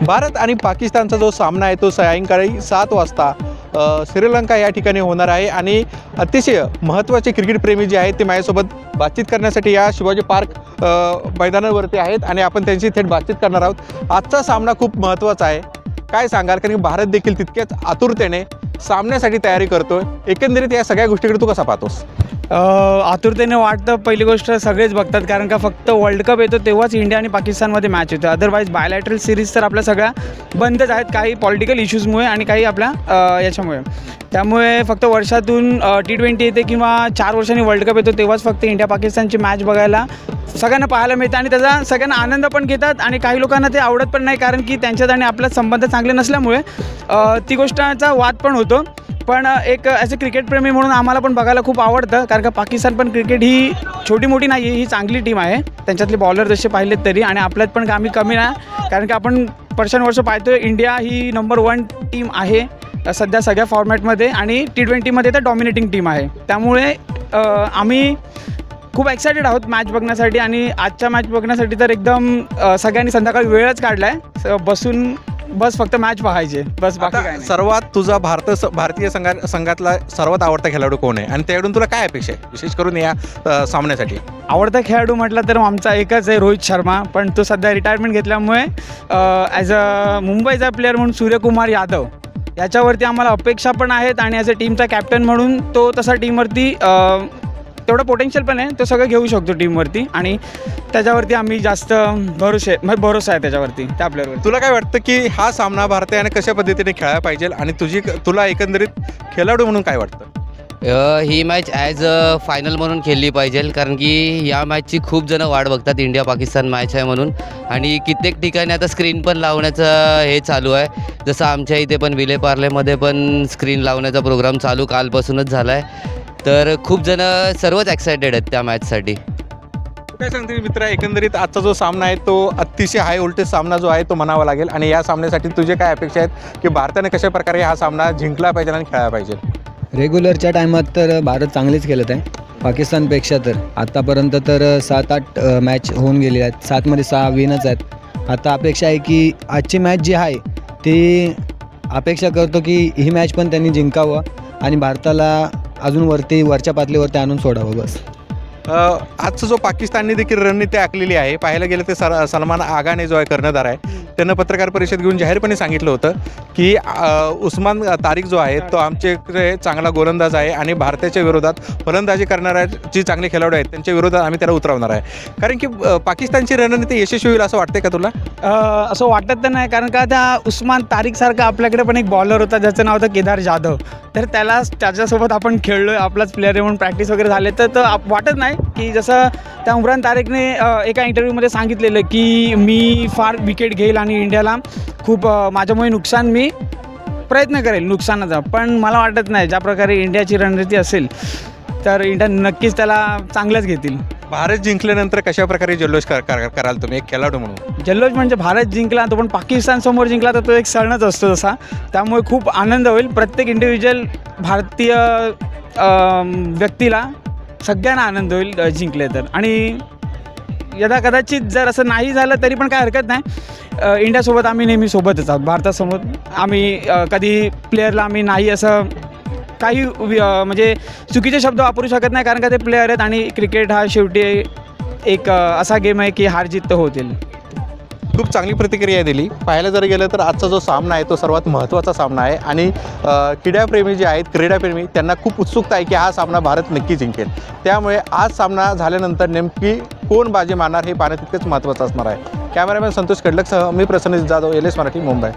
भारत आणि पाकिस्तानचा जो सामना आहे तो सायंकाळी 7 वाजता श्रीलंका या ठिकाणी होणार आहे आणि अतिशय महत्त्वाचे क्रिकेटप्रेमी जे आहेत ते माझ्यासोबत बातचीत करण्यासाठी या शिवाजी पार्क मैदानावरती आहेत आणि आपण त्यांची थेट बातचीत करणार आहोत। आजचा सामना खूप महत्त्वाचा आहे, काय सांगाल? कारण भारत देखील तितक्याच आतुरतेने सामन्यासाठी तयारी करतोय। एकंदरीत या सगळ्या गोष्टीकडे तू कसा पाहतोस? आतुरतेने वाटतं पहिली गोष्ट सगळेच बघतात, कारण का फक्त वर्ल्ड कप येतो तेव्हाच इंडिया आणि पाकिस्तानमध्ये मॅच होते। अदरवाईज बायलॅटरल सिरीज तर आपल्या सगळ्या बंदच आहेत, काही पॉलिटिकल इश्यूजमुळे आणि काही आपल्या याच्यामुळे। त्यामुळे फक्त वर्षातून T20 येते किंवा 4 वर्षांनी वर्ल्ड कप येतो तेव्हाच फक्त इंडिया पाकिस्तानची मॅच बघायला सगळ्यांना पाहायला मिळतं आणि त्याचा सगळ्यांना आनंद पण घेतात आणि काही लोकांना ते आवडत पण नाही, कारण की त्यांच्यात आणि आपल्यात संबंध चांगले नसल्यामुळे ती गोष्टाचा वाद पण होतो। पण एक ॲज अ क्रिकेटप्रेमी म्हणून आम्हाला पण बघायला खूप आवडतं, कारण का पाकिस्तान पण क्रिकेट ही छोटी मोठी नाही आहे, ही चांगली टीम आहे। त्यांच्यातले बॉलर जसे पाहिलेत तरी आणि आपल्यात पण आम्ही कमी नाही, कारण की आपण वर्षानुवर्ष पाहतो इंडिया ही नंबर 1 टीम आहे सध्या सगळ्या फॉर्मॅटमध्ये आणि T20मध्ये तर डॉमिनेटिंग टीम आहे। त्यामुळे आम्ही खूप एक्सायटेड आहोत मॅच बघण्यासाठी आणि आजच्या मॅच बघण्यासाठी तर एकदम सगळ्यांनी संध्याकाळी वेळच काढला आहे बसून, बस फक्त मॅच पाहायचे बस, बाकी काय नाही। सर्वात तुझा भारतीय संघातला सर्वात आवडता खेळाडू कोण आहे आणि त्याकडून तुला काय अपेक्षा आहे विशेष करून या सामन्यासाठी? आवडता खेळाडू म्हटलं तर आमचा एकच आहे, रोहित शर्मा, पण तो सध्या रिटायरमेंट घेतल्यामुळे ॲज अ मुंबईचा प्लेअर म्हणून सूर्यकुमार यादव याच्यावरती आम्हाला अपेक्षा पण आहेत आणि ॲज अ टीमचा कॅप्टन म्हणून तो तसा टीमवरती तेवढं पोटेन्शियल पण आहे, तो सगळं घेऊ शकतो टीमवरती आणि त्याच्यावरती आम्ही जास्त भरोसा आहे त्याच्यावरती, त्या प्लेअरवरती। तुला काय वाटतं की हा सामना भारताने कशा पद्धतीने खेळायला पाहिजे आणि तुला एकंदरीत खेळाडू म्हणून काय वाटतं? ही मॅच ॲज अ फायनल म्हणून खेळली पाहिजे, कारण की या मॅचची खूप जणं वाट बघतात, इंडिया पाकिस्तान मॅच आहे म्हणून। आणि कित्येक ठिकाणी आता स्क्रीन पण लावण्याचं हे चालू आहे, जसं आमच्या इथे पण विले पार्लेमध्ये पण स्क्रीन लावण्याचा प्रोग्राम चालू कालपासूनच झाला आहे, तर खूप जणं सर्वच एक्सायटेड आहेत त्या मॅचसाठी। काय सांगते मित्र, एकंदरीत आजचा जो सामना आहे तो अतिशय हाय व्होल्टेज सामना जो आहे तो म्हणावा लागेल आणि या सामन्यासाठी तुझे काय अपेक्षा आहेत की भारताने कशा प्रकारे हा सामना जिंकला पाहिजे आणि खेळायला पाहिजे? रेग्युलरच्या टायमात तर भारत चांगलेच खेळत आहे पाकिस्तानपेक्षा, तर आत्तापर्यंत तर 7-8 मॅच होऊन गेले आहेत, 7मध्ये 6 विनच आहेत। आता अपेक्षा आहे की आजची मॅच जी आहे ती अपेक्षा करतो की ही मॅच पण त्यांनी जिंकावं आणि भारताला अजून वरच्या पातळीवरती आणून सोडावं बस। आजचा जो पाकिस्तानने देखील रणनीती आखलेली आहे, पाहायला गेलं ते सलमान आगाने जो आहे कर्णधार आहे, त्यानं पत्रकार परिषद घेऊन जाहीरपणे सांगितलं होतं की उस्मान तारिक जो आहे तो आमच्याकडे चांगला गोलंदाज आहे आणि भारताच्या विरोधात फलंदाजी करणाऱ्या जी चांगले खेळाडू आहेत त्यांच्या विरोधात आम्ही त्याला उतरवणार आहे। कारण की पाकिस्तानची रणनीती यशस्वी होईल असं वाटतं का तुला? असं वाटत तर नाही, कारण का त्या उस्मान तारिकसारखा आपल्याकडे पण एक बॉलर होता ज्याचं नाव होतं केदार जाधव, तर त्याच्यासोबत आपण खेळलो आहे, आपलाच प्लेअर आहे म्हणून प्रॅक्टिस वगैरे झाले, तर वाटत नाही की जसं त्या उमरान तारिकने एका इंटरव्ह्यूमध्ये सांगितलेलं की मी फार विकेट घेईल आणि इंडियाला खूप माझ्यामुळे नुकसान, मी प्रयत्न करेल नुकसानाचा, पण मला वाटत नाही ज्या प्रकारे इंडियाची रणनीती असेल तर इंडिया नक्कीच त्याला चांगलंच घेतील। भारत जिंकल्यानंतर कशा प्रकारे जल्लोष कराल तुम्ही एक खेळाडू म्हणून? जल्लोष म्हणजे भारत जिंकला तो पण पाकिस्तानसमोर जिंकला तर तो एक सणच असतो तसा, त्यामुळे खूप आनंद होईल प्रत्येक इंडिव्हिज्युअल भारतीय व्यक्तीला, सगळ्यांना आनंद होईल जिंकले तर। आणि यदा कदाचित जर असं नाही झालं तरी पण काय हरकत नाही, इंडियासोबत आम्ही नेहमी सोबतच आहोत, भारतासोबत आम्ही कधी प्लेअरला आम्ही नाही असं काही म्हणजे चुकीचे शब्द वापरू शकत नाही, कारण का ते प्लेअर आहेत आणि क्रिकेट हा शेवटी एक असा गेम आहे की हार जीत तर होतील। खूप चांगली प्रतिक्रिया दिली। पाहायला जर गेलं तर आजचा जो सामना आहे तो सर्वात महत्त्वाचा सामना आहे आणि क्रीडाप्रेमी जे आहेत, क्रीडाप्रेमी त्यांना खूप उत्सुकता आहे की हा सामना भारत नक्की जिंकेल। त्यामुळे आज सामना झाल्यानंतर नेमकी कोण बाजी मारणार हे पाहणं तितकंच महत्त्वाचं असणार आहे। कॅमेरामॅन संतोष कडलकसह मी प्रसन्न जाधव, LS मराठी, मुंबई।